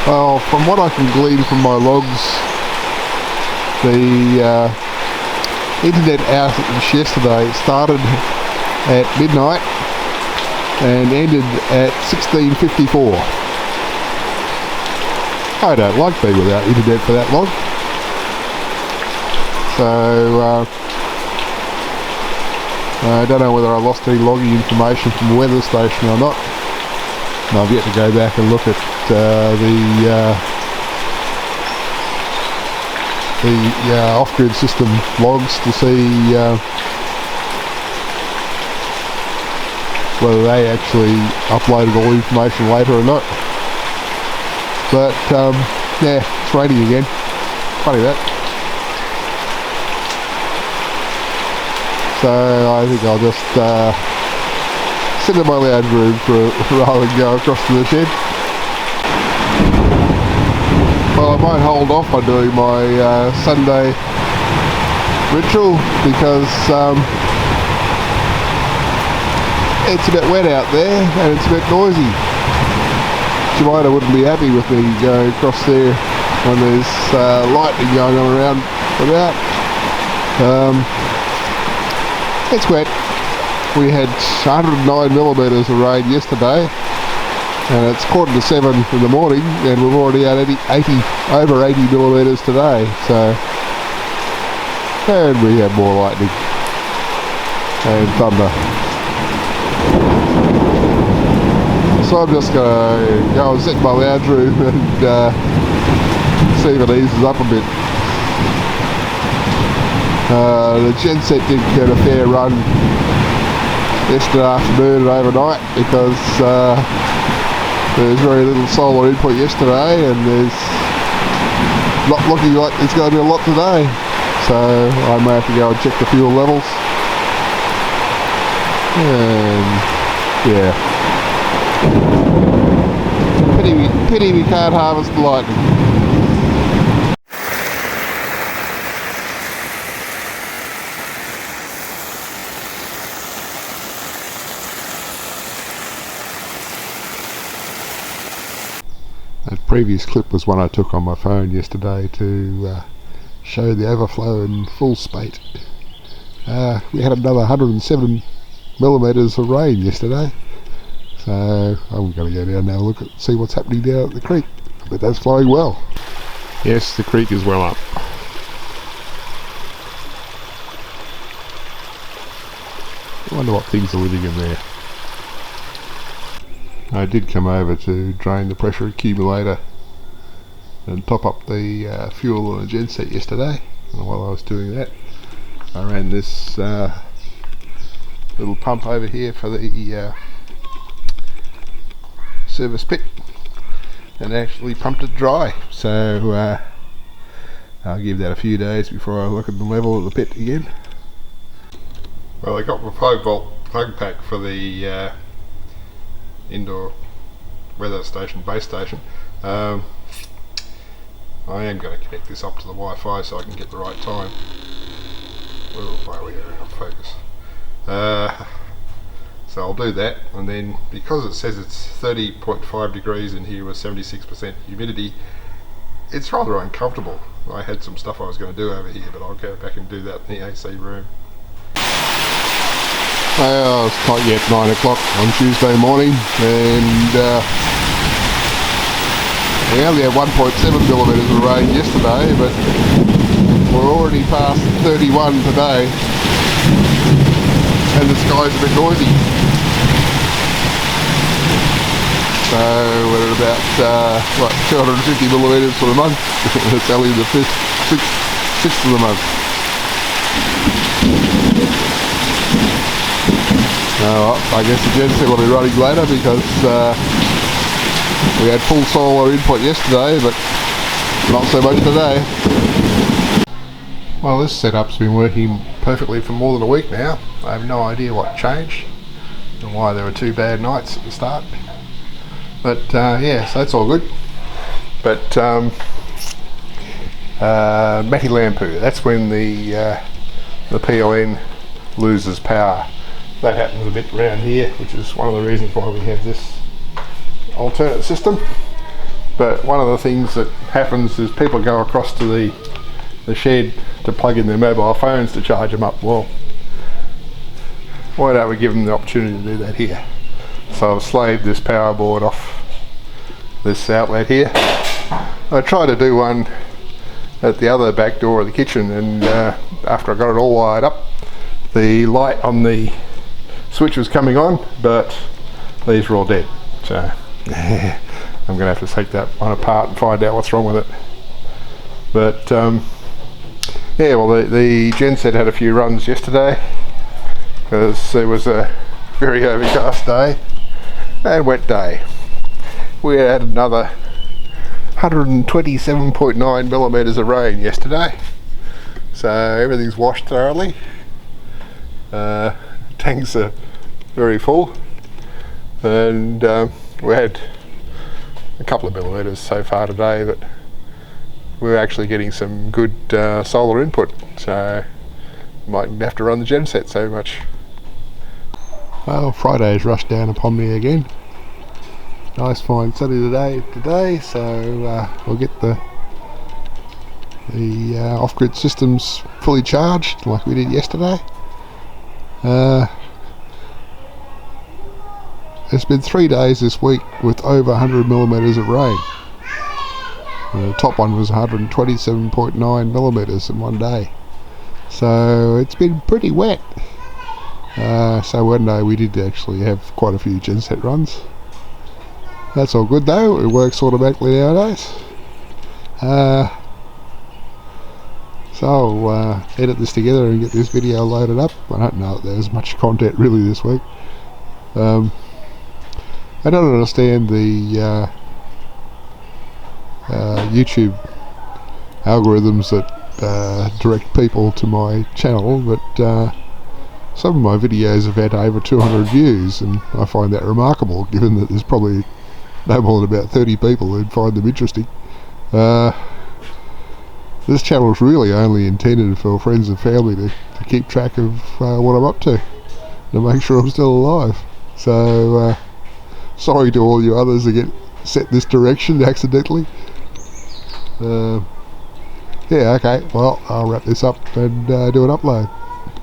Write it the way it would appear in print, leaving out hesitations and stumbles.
Well, from what I can glean from my logs, the internet outage yesterday started at midnight and ended at 16:54. I don't like being without internet for that long. So I don't know whether I lost any logging information from the weather station or not. And I've yet to go back and look at the off-grid system logs to see whether they actually uploaded all the information later or not. But yeah, it's raining again. Funny that. So I think I'll just sit in my lounge room rather than go across to the shed. Well, I might hold off on doing my Sunday ritual because it's a bit wet out there and it's a bit noisy. Jemima wouldn't be happy with me going across there when there's lightning going on around about. It's wet. We had 109mm of rain yesterday and it's 7:15 in the morning and we've already had over 80mm today. So, and we had more lightning and thunder. So I'm just going to go and sit in my lounge room and see if it eases up a bit. The genset did get a fair run yesterday afternoon and overnight because there's very little solar input yesterday and there's not looking like there's going to be a lot today. So I may have to go and check the fuel levels. And yeah. Pity we can't harvest the lightning. That previous clip was one I took on my phone yesterday to show the overflow in full spate. We had another 107mm of rain yesterday. So I'm going to go down and have a look at see what's happening down at the creek. But that's flowing well. Yes, the creek is well up. I wonder what things are living in there. I did come over to drain the pressure accumulator and top up the fuel on the genset yesterday. And while I was doing that, I ran this little pump over here for the service pit and actually pumped it dry. So I'll give that a few days before I look at the level of the pit again. Well, I got my 5-volt plug pack for the indoor weather station, base station. I am going to connect this up to the Wi-Fi so I can get the right time. Oh, there we go, focus. So I'll do that, and then because it says it's 30.5 degrees in here with 76% humidity, it's rather uncomfortable. I had some stuff I was going to do over here, but I'll go back and do that in the AC room. Well, it's not yet 9 o'clock on Tuesday morning, and we only had 1.7mm of rain yesterday, but we're already past 31 today, and the sky's a bit noisy. So we're at about 250mm for the month. It's only the sixth of the month. I guess the genset will be running later because we had full solar input yesterday, but not so much today. Well, this setup's been working perfectly for more than a week now. I have no idea what changed and why there were 2 bad nights at the start. But yeah, so that's all good. But Matty Lampu, that's when the PLN loses power. That happens a bit around here, which is one of the reasons why we have this alternate system. But one of the things that happens is people go across to the shed to plug in their mobile phones to charge them up. Well, why don't we give them the opportunity to do that here? So I've slaved this power board off this outlet here. I tried to do one at the other back door of the kitchen, and after I got it all wired up, the light on the switch was coming on, but these were all dead. So I'm going to have to take that one apart and find out what's wrong with it. But yeah, well, the genset had a few runs yesterday because it was a very overcast day and wet day. We had another 127.9 millimeters of rain yesterday, so everything's washed thoroughly. Tanks are very full, and we had a couple of millimeters so far today, but we're actually getting some good solar input, so mightn't have to run the genset so much. Well, Friday's rushed down upon me again. Nice fine sunny today, so we'll get the off-grid systems fully charged like we did yesterday. It's been 3 days this week with over 100 millimeters of rain. The top one was 127.9 millimeters in one day, so it's been pretty wet. So one day we did actually have quite a few genset runs. That's all good though, it works automatically nowadays. So I'll edit this together and get this video loaded up. I don't know if there's much content really this week. I don't understand the YouTube algorithms that direct people to my channel, but some of my videos have had over 200 views, and I find that remarkable given that there's probably no more than about 30 people who'd find them interesting. This channel is really only intended for friends and family to keep track of what I'm up to make sure I'm still alive. So sorry to all you others that get set this direction accidentally. Yeah, okay, well, I'll wrap this up and do an upload.